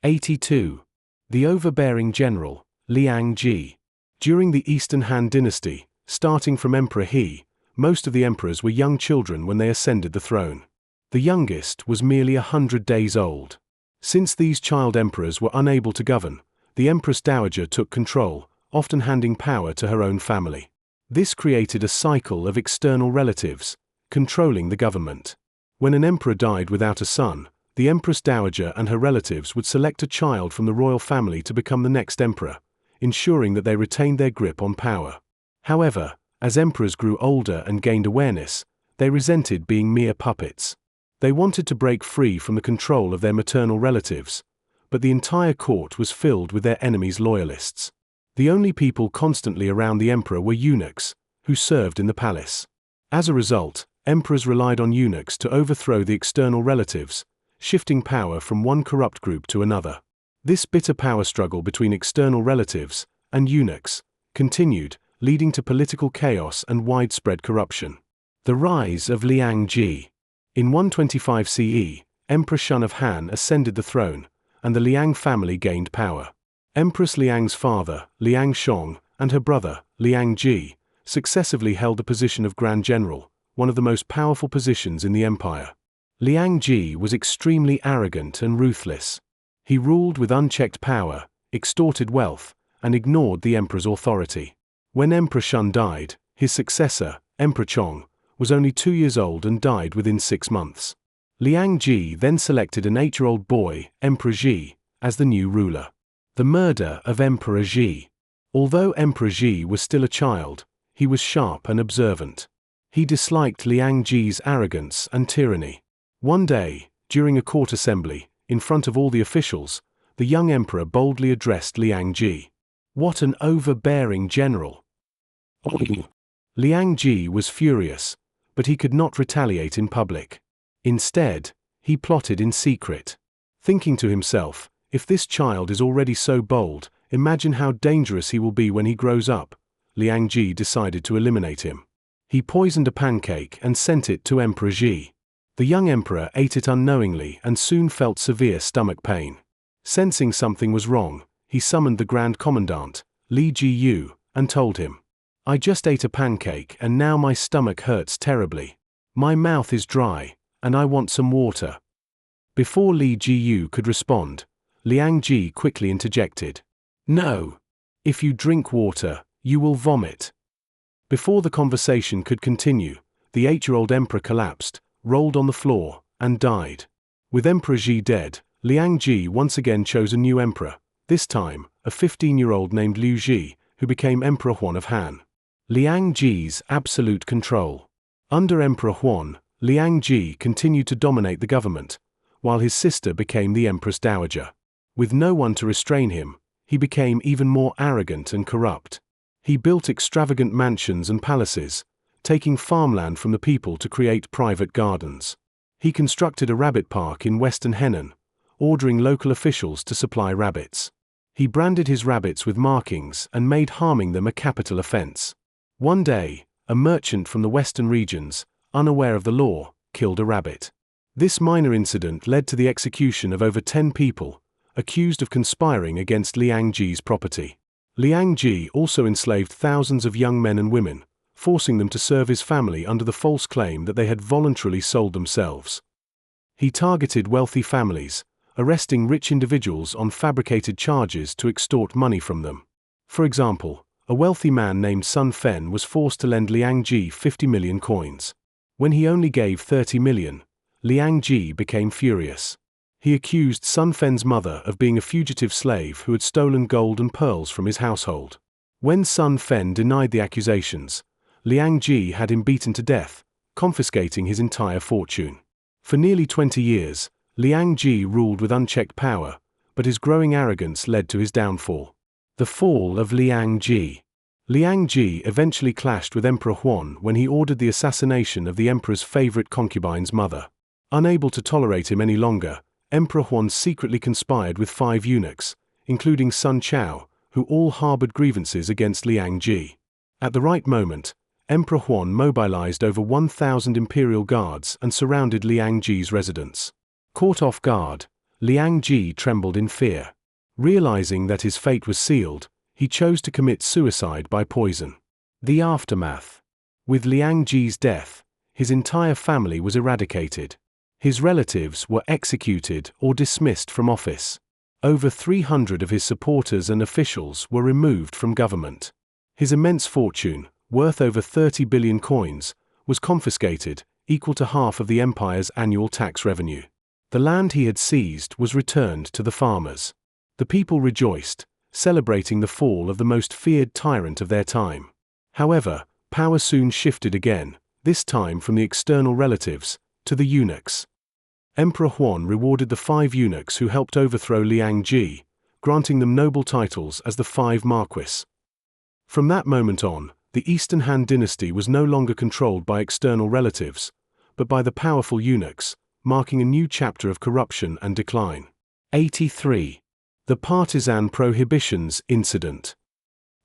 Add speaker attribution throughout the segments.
Speaker 1: 82. The overbearing general, Liang Ji. During the Eastern Han dynasty, starting from Emperor He, most of the emperors were young children when they ascended the throne. The youngest was merely 100 days old. Since these child emperors were unable to govern, the Empress Dowager took control, often handing power to her own family. This created a cycle of external relatives, controlling the government. When an emperor died without a son, the Empress Dowager and her relatives would select a child from the royal family to become the next emperor, ensuring that they retained their grip on power. However, as emperors grew older and gained awareness, they resented being mere puppets. They wanted to break free from the control of their maternal relatives, but the entire court was filled with their enemies' loyalists. The only people constantly around the emperor were eunuchs, who served in the palace. As a result, emperors relied on eunuchs to overthrow the external relatives, shifting power from one corrupt group to another. This bitter power struggle between external relatives and eunuchs continued, leading to political chaos and widespread corruption. The rise of Liang Ji. In 125 CE, Emperor Shun of Han ascended the throne, and the Liang family gained power. Empress Liang's father, Liang Shong, and her brother, Liang Ji, successively held the position of Grand General, one of the most powerful positions in the empire. Liang Ji was extremely arrogant and ruthless. He ruled with unchecked power, extorted wealth, and ignored the emperor's authority. When Emperor Shun died, his successor, Emperor Chong, was only 2 years old and died within 6 months. Liang Ji then selected an 8-year-old boy, Emperor Ji, as the new ruler. The murder of Emperor Ji. Although Emperor Ji was still a child, he was sharp and observant. He disliked Liang Ji's arrogance and tyranny. One day, during a court assembly, in front of all the officials, the young emperor boldly addressed Liang Ji. "What an overbearing general!" Liang Ji was furious, but he could not retaliate in public. Instead, he plotted in secret. Thinking to himself, if this child is already so bold, imagine how dangerous he will be when he grows up. Liang Ji decided to eliminate him. He poisoned a pancake and sent it to Emperor Ji. The young emperor ate it unknowingly and soon felt severe stomach pain. Sensing something was wrong, he summoned the Grand Commandant, Li Jiyu, and told him, "I just ate a pancake and now my stomach hurts terribly. My mouth is dry, and I want some water." Before Li Jiyu could respond, Liang Ji quickly interjected, "No. If you drink water, you will vomit." Before the conversation could continue, the 8-year-old emperor collapsed, rolled on the floor, and died. With Emperor Ji dead, Liang Ji once again chose a new emperor, this time, a 15-year-old named Liu Ji, who became Emperor Huan of Han. Liang Ji's absolute control. Under Emperor Huan, Liang Ji continued to dominate the government, while his sister became the Empress Dowager. With no one to restrain him, he became even more arrogant and corrupt. He built extravagant mansions and palaces, taking farmland from the people to create private gardens. He constructed a rabbit park in western Henan, ordering local officials to supply rabbits. He branded his rabbits with markings and made harming them a capital offense. One day, a merchant from the western regions, unaware of the law, killed a rabbit. This minor incident led to the execution of over 10 people, accused of conspiring against Liang Ji's property. Liang Ji also enslaved thousands of young men and women, forcing them to serve his family under the false claim that they had voluntarily sold themselves. He targeted wealthy families, arresting rich individuals on fabricated charges to extort money from them. For example, a wealthy man named Sun Fen was forced to lend Liang Ji 50 million coins. When he only gave 30 million, Liang Ji became furious. He accused Sun Fen's mother of being a fugitive slave who had stolen gold and pearls from his household. When Sun Fen denied the accusations, Liang Ji had him beaten to death, confiscating his entire fortune. For nearly 20 years, Liang Ji ruled with unchecked power, but his growing arrogance led to his downfall. The fall of Liang Ji. Liang Ji eventually clashed with Emperor Huan when he ordered the assassination of the emperor's favorite concubine's mother. Unable to tolerate him any longer, Emperor Huan secretly conspired with 5 eunuchs, including Sun Chao, who all harbored grievances against Liang Ji. At the right moment, Emperor Huan mobilized over 1,000 imperial guards and surrounded Liang Ji's residence. Caught off guard, Liang Ji trembled in fear. Realizing that his fate was sealed, he chose to commit suicide by poison. The aftermath. With Liang Ji's death, his entire family was eradicated. His relatives were executed or dismissed from office. Over 300 of his supporters and officials were removed from government. His immense fortune, worth over 30 billion coins, was confiscated, equal to half of the empire's annual tax revenue. The land he had seized was returned to the farmers. The people rejoiced, celebrating the fall of the most feared tyrant of their time. However, power soon shifted again, this time from the external relatives to the eunuchs. Emperor Huan rewarded the 5 eunuchs who helped overthrow Liang Ji, granting them noble titles as the 5 Marquis. From that moment on, the Eastern Han dynasty was no longer controlled by external relatives, but by the powerful eunuchs, marking a new chapter of corruption and decline. 83. The Partisan Prohibitions Incident.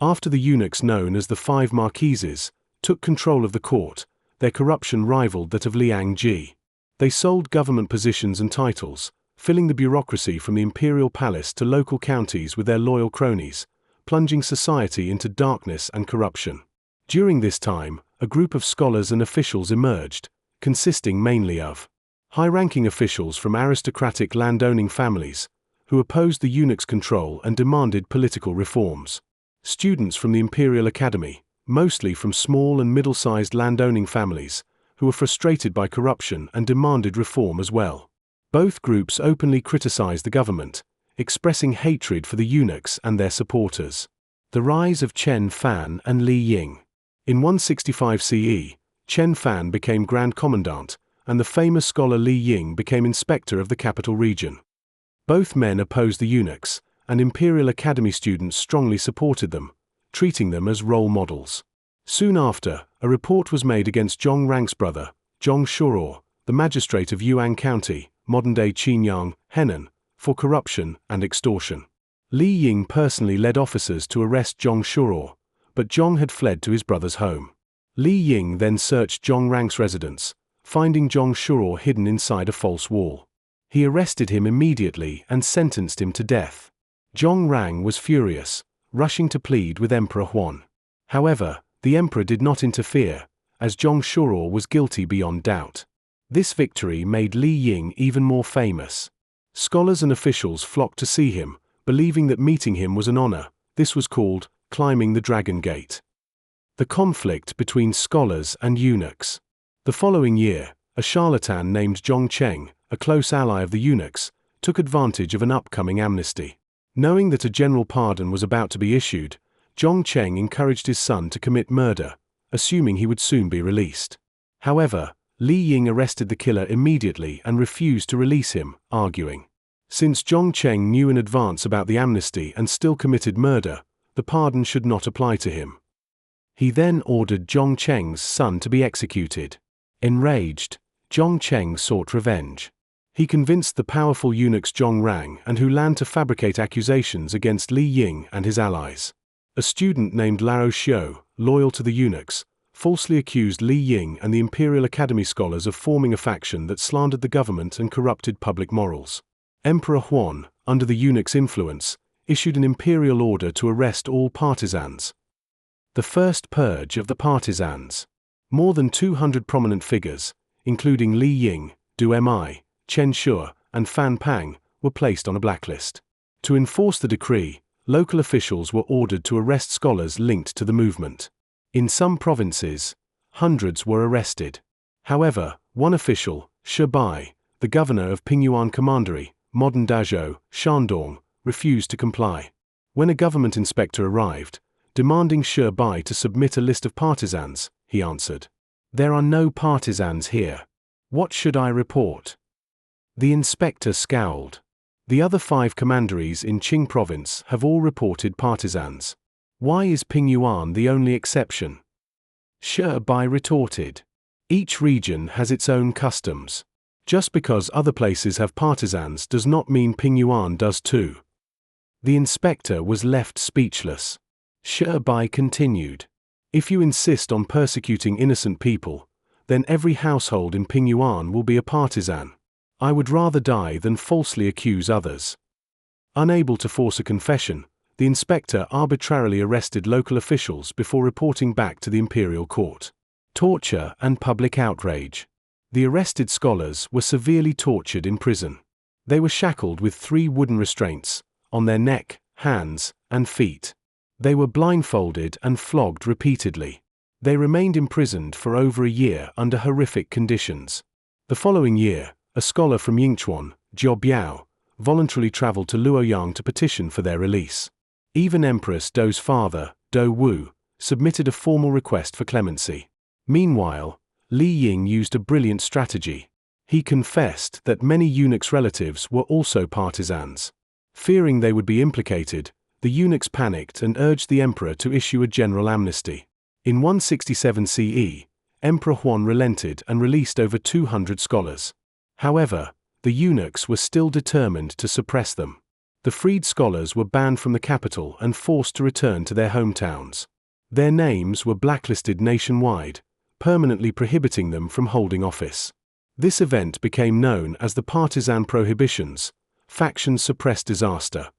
Speaker 1: After the eunuchs known as the 5 Marquises took control of the court, their corruption rivaled that of Liang Ji. They sold government positions and titles, filling the bureaucracy from the imperial palace to local counties with their loyal cronies, plunging society into darkness and corruption. During this time, a group of scholars and officials emerged, consisting mainly of high-ranking officials from aristocratic landowning families, who opposed the eunuchs' control and demanded political reforms. Students from the Imperial Academy, mostly from small and middle-sized landowning families, who were frustrated by corruption and demanded reform as well. Both groups openly criticized the government, expressing hatred for the eunuchs and their supporters. The rise of Chen Fan and Li Ying. In 165 CE, Chen Fan became Grand Commandant, and the famous scholar Li Ying became inspector of the capital region. Both men opposed the eunuchs, and Imperial Academy students strongly supported them, treating them as role models. Soon after, a report was made against Zhong Rang's brother, Zhong Shuo, the magistrate of Yuan County, modern-day Qinyang, Henan, for corruption and extortion. Li Ying personally led officers to arrest Zhong Shuo, but Zhong had fled to his brother's home. Li Ying then searched Zhong Rang's residence, finding Zhong Shuo hidden inside a false wall. He arrested him immediately and sentenced him to death. Zhong Rang was furious, rushing to plead with Emperor Huan. However, the emperor did not interfere, as Zhong Shuo was guilty beyond doubt. This victory made Li Ying even more famous. Scholars and officials flocked to see him, believing that meeting him was an honor. This was called climbing the Dragon Gate. The conflict between scholars and eunuchs. The following year, a charlatan named Zhong Cheng, a close ally of the eunuchs, took advantage of an upcoming amnesty. Knowing that a general pardon was about to be issued, Zhong Cheng encouraged his son to commit murder, assuming he would soon be released. However, Li Ying arrested the killer immediately and refused to release him, arguing, since Zhong Cheng knew in advance about the amnesty and still committed murder, the pardon should not apply to him. He then ordered Zhong Cheng's son to be executed. Enraged, Zhong Cheng sought revenge. He convinced the powerful eunuchs Zhong Rang and Hulan to fabricate accusations against Li Ying and his allies. A student named Lao Xiu, loyal to the eunuchs, falsely accused Li Ying and the Imperial Academy scholars of forming a faction that slandered the government and corrupted public morals. Emperor Huan, under the eunuchs' influence, issued an imperial order to arrest all partisans. The First Purge of the Partisans. More than 200 prominent figures, including Li Ying, Du Mi, Chen Shuo, and Fan Pang, were placed on a blacklist. To enforce the decree, local officials were ordered to arrest scholars linked to the movement. In some provinces, hundreds were arrested. However, one official, Shi Bai, the governor of Pingyuan Commandery, modern Dazhou, Shandong, refused to comply. When a government inspector arrived, demanding Shi Bai to submit a list of partisans, he answered, "There are no partisans here. What should I report?" The inspector scowled. The other 5 commanderies in Qing province have all reported partisans. Why is Pingyuan the only exception? Shi Bai retorted, "Each region has its own customs. Just because other places have partisans does not mean Pingyuan does too." The inspector was left speechless. Shi Bai continued, "If you insist on persecuting innocent people, then every household in Pingyuan will be a partisan. I would rather die than falsely accuse others. Unable to force a confession, the inspector arbitrarily arrested local officials before reporting back to the imperial court. Torture and public outrage. The arrested scholars were severely tortured in prison. They were shackled with 3 wooden restraints, on their neck, hands, and feet. They were blindfolded and flogged repeatedly. They remained imprisoned for over a year under horrific conditions. The following year, a scholar from Yingchuan, Jiao Biao, voluntarily traveled to Luoyang to petition for their release. Even Empress Dou's father, Dou Wu, submitted a formal request for clemency. Meanwhile, Li Ying used a brilliant strategy. He confessed that many eunuchs' relatives were also partisans. Fearing they would be implicated, the eunuchs panicked and urged the emperor to issue a general amnesty. In 167 CE, Emperor Huan relented and released over 200 scholars. However, the eunuchs were still determined to suppress them. The freed scholars were banned from the capital and forced to return to their hometowns. Their names were blacklisted nationwide, permanently prohibiting them from holding office. This event became known as the Partisan Prohibitions, Factions Suppressed Disaster.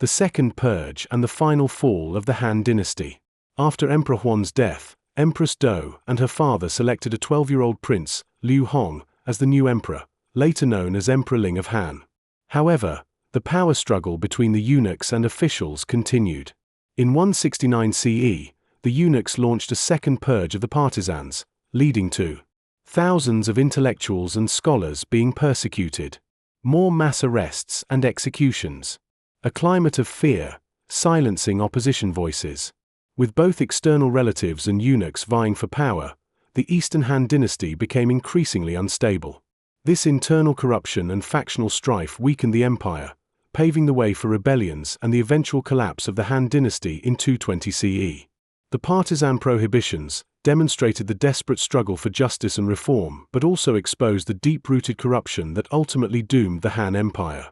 Speaker 1: The Second Purge and the final fall of the Han Dynasty. After Emperor Huan's death, Empress Dou and her father selected a 12-year-old prince, Liu Hong, as the new emperor, later known as Emperor Ling of Han. However, the power struggle between the eunuchs and officials continued. In 169 CE, the eunuchs launched a second purge of the partisans, leading to thousands of intellectuals and scholars being persecuted, more mass arrests and executions, a climate of fear, silencing opposition voices. With both external relatives and eunuchs vying for power, the Eastern Han dynasty became increasingly unstable. This internal corruption and factional strife weakened the empire, paving the way for rebellions and the eventual collapse of the Han dynasty in 220 CE. The partisan prohibitions demonstrated the desperate struggle for justice and reform, but also exposed the deep-rooted corruption that ultimately doomed the Han Empire.